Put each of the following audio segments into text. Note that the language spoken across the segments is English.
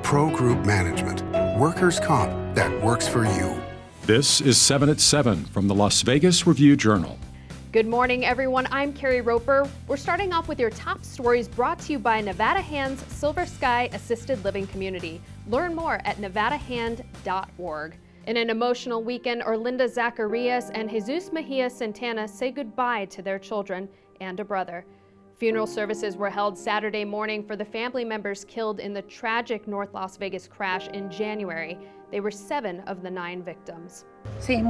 Pro Group Management. Workers' comp that works for you. This is 7 at 7 from the Las Vegas Review-Journal. Good morning, everyone. I'm Carrie Roper. We're starting off with your top stories brought to you by Nevada Hand's Silver Sky Assisted Living Community. Learn more at nevadahand.org. In an emotional weekend, Orlinda Zacharias and Jesus Mejia Santana say goodbye to their children and a brother. Funeral services were held Saturday morning for the family members killed in the tragic North Las Vegas crash in January. They were 7 of the 9 victims. I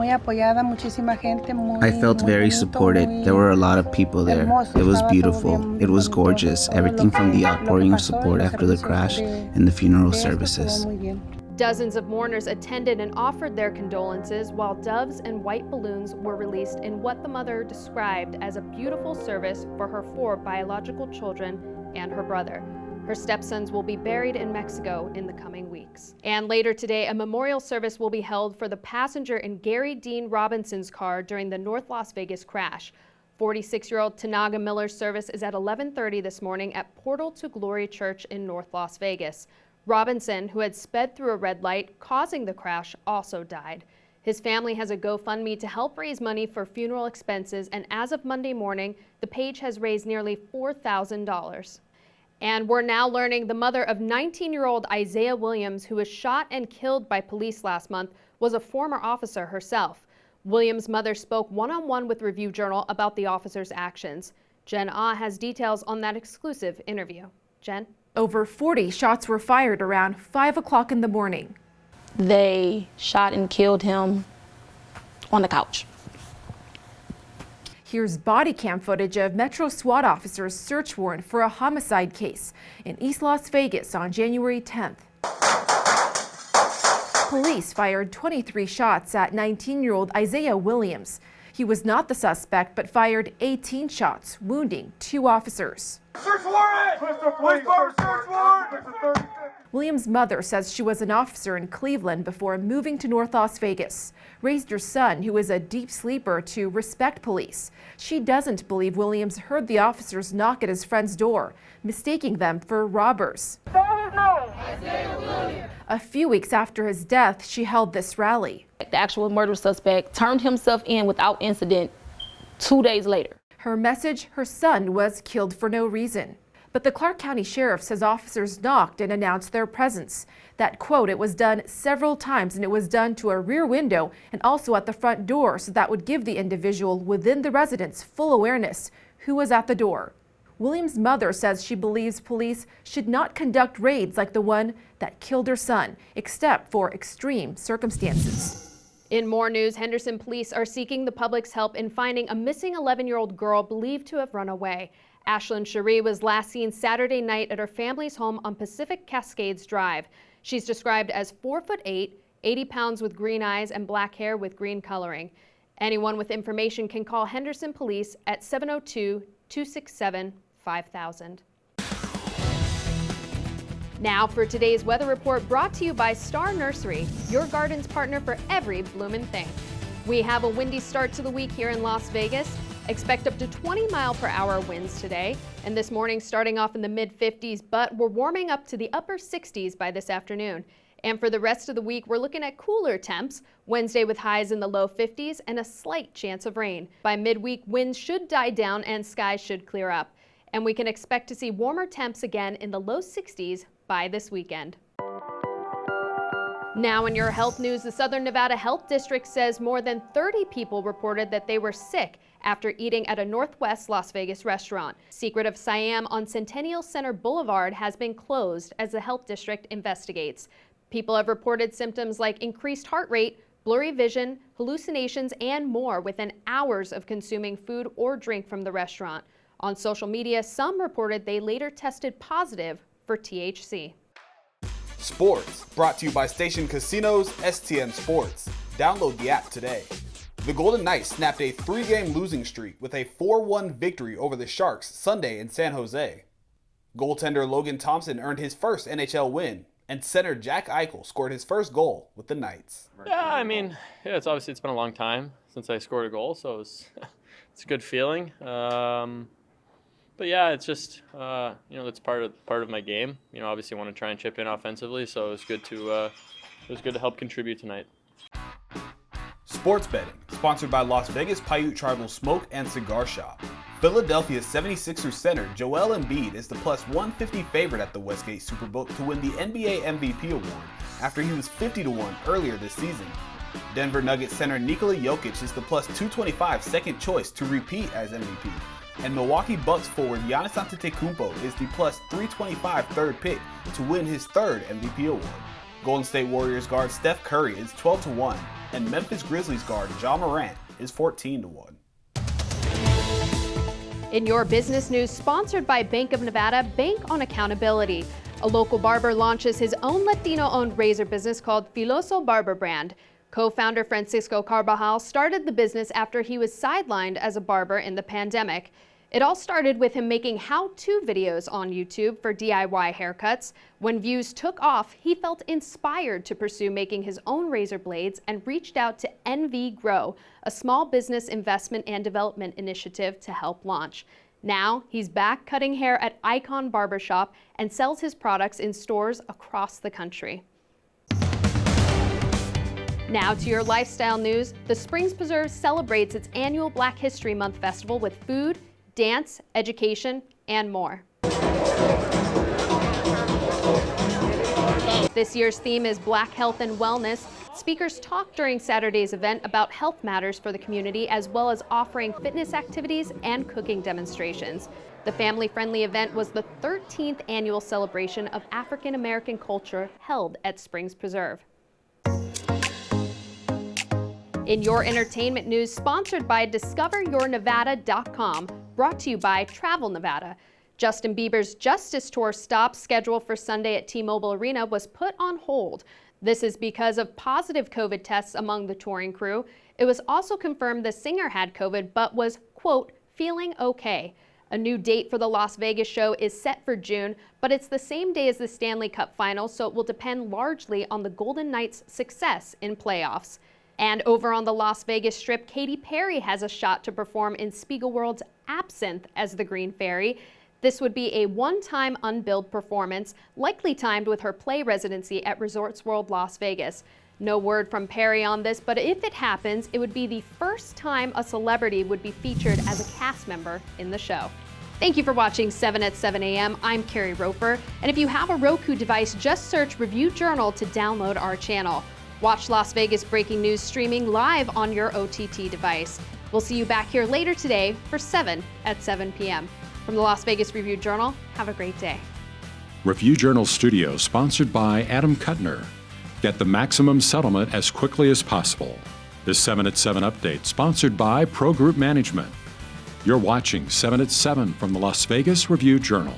felt very supported. There were a lot of people there. It was beautiful. It was gorgeous. Everything from the outpouring of support after the crash and the funeral services. Dozens of mourners attended and offered their condolences while doves and white balloons were released in what the mother described as a beautiful service for her 4 biological children and her brother. Her stepsons will be buried in Mexico in the coming weeks. And later today, a memorial service will be held for the passenger in Gary Dean Robinson's car during the North Las Vegas crash. 46-year-old Tanaga Miller's service is at 11:30 this morning at Portal to Glory Church in North Las Vegas. Robinson, who had sped through a red light causing the crash, also died. His family has a GoFundMe to help raise money for funeral expenses, and as of Monday morning, the page has raised nearly $4,000. And we're now learning the mother of 19-year-old Isaiah Williams, who was shot and killed by police last month, was a former officer herself. Williams' mother spoke one-on-one with Review-Journal about the officer's actions. Jen Ah has details on that exclusive interview. Jen? Over 40 shots were fired around 5 o'clock in the morning. They shot and killed him on the couch. Here's body cam footage of Metro SWAT officers' search warrant for a homicide case in East Las Vegas on January 10th. Police fired 23 shots at 19-year-old Isaiah Williams. He was not the suspect, but fired 18 shots, wounding 2 officers. Search warrant! Search warrant! Williams' mother says she was an officer in Cleveland before moving to North Las Vegas, raised her son, who is a deep sleeper, to respect police. She doesn't believe Williams heard the officers knock at his friend's door, mistaking them for robbers. A few weeks after his death, she held this rally. The actual murder suspect turned himself in without incident 2 days later. Her message, her son was killed for no reason. But the Clark County Sheriff says officers knocked and announced their presence. That quote, it was done several times, and it was done to a rear window and also at the front door, so that would give the individual within the residence full awareness who was at the door. Williams' mother says she believes police should not conduct raids like the one that killed her son, except for extreme circumstances. In more news, Henderson police are seeking the public's help in finding a missing 11-year-old girl believed to have run away. Ashlyn Cherie was last seen Saturday night at her family's home on Pacific Cascades Drive. She's described as 4'8", 80 pounds with green eyes and black hair with green coloring. Anyone with information can call Henderson Police at 702-267-5000. Now for today's weather report, brought to you by Star Nursery, your garden's partner for every bloomin' thing. We have a windy start to the week here in Las Vegas. Expect up to 20-mile-per-hour winds today, and this morning starting off in the mid-50s, but we're warming up to the upper 60s by this afternoon. And for the rest of the week, we're looking at cooler temps, Wednesday with highs in the low 50s and a slight chance of rain. By midweek, winds should die down and skies should clear up. And we can expect to see warmer temps again in the low 60s by this weekend. Now in your health news, the Southern Nevada Health District says more than 30 people reported that they were sick after eating at a Northwest Las Vegas restaurant. Secret of Siam on Centennial Center Boulevard has been closed as the health district investigates. People have reported symptoms like increased heart rate, blurry vision, hallucinations, and more within hours of consuming food or drink from the restaurant. On social media, some reported they later tested positive for THC. Sports, brought to you by Station Casinos, STN Sports. Download the app today. The Golden Knights snapped a 3-game losing streak with a 4-1 victory over the Sharks Sunday in San Jose. Goaltender Logan Thompson earned his first NHL win, and center Jack Eichel scored his first goal with the Knights. Yeah, it's been a long time since I scored a goal, so it's a good feeling. But yeah, it's just that's part of my game. Obviously want to try and chip in offensively, so it was good to help contribute tonight. Sports betting, sponsored by Las Vegas Paiute Tribal Smoke and Cigar Shop. Philadelphia 76ers center Joel Embiid is the plus 150 favorite at the Westgate Superbook to win the NBA MVP award after he was 50-1 earlier this season. Denver Nuggets center Nikola Jokic is the plus 225 second choice to repeat as MVP. And Milwaukee Bucks forward Giannis Antetokounmpo is the plus 325 third pick to win his third MVP award. Golden State Warriors guard Steph Curry is 12-1, and Memphis Grizzlies guard Ja Morant is 14-1. In your business news, sponsored by Bank of Nevada, Bank on Accountability. A local barber launches his own Latino-owned razor business called Filoso Barber Brand. Co-founder Francisco Carvajal started the business after he was sidelined as a barber in the pandemic. It all started with him making how-to videos on YouTube for DIY haircuts. When views took off, he felt inspired to pursue making his own razor blades and reached out to NV Grow, a small business investment and development initiative to help launch. Now, he's back cutting hair at Icon Barbershop and sells his products in stores across the country. Now to your lifestyle news. The Springs Preserve celebrates its annual Black History Month festival with food, dance, education, and more. This year's theme is Black Health and Wellness. Speakers talked during Saturday's event about health matters for the community, as well as offering fitness activities and cooking demonstrations. The family-friendly event was the 13th annual celebration of African American culture held at Springs Preserve. In your entertainment news, sponsored by DiscoverYourNevada.com, brought to you by Travel Nevada. Justin Bieber's Justice Tour stop scheduled for Sunday at T-Mobile Arena was put on hold. This is because of positive COVID tests among the touring crew. It was also confirmed the singer had COVID but was, quote, feeling okay. A new date for the Las Vegas show is set for June, but it's the same day as the Stanley Cup final, so it will depend largely on the Golden Knights' success in playoffs. And over on the Las Vegas Strip, Katy Perry has a shot to perform in Spiegelworld's Absinthe as the Green Fairy. This would be a one-time unbilled performance, likely timed with her play residency at Resorts World Las Vegas. No word from Perry on this, but if it happens, it would be the first time a celebrity would be featured as a cast member in the show. Thank you for watching 7 at 7 a.m. I'm Carrie Roper, and if you have a Roku device, just search Review Journal to download our channel. Watch Las Vegas breaking news streaming live on your OTT device. We'll see you back here later today for 7 at 7 p.m. From the Las Vegas Review Journal, have a great day. Review Journal Studio, sponsored by Adam Kuttner. Get the maximum settlement as quickly as possible. This 7 at 7 update, sponsored by Pro Group Management. You're watching 7 at 7 from the Las Vegas Review Journal.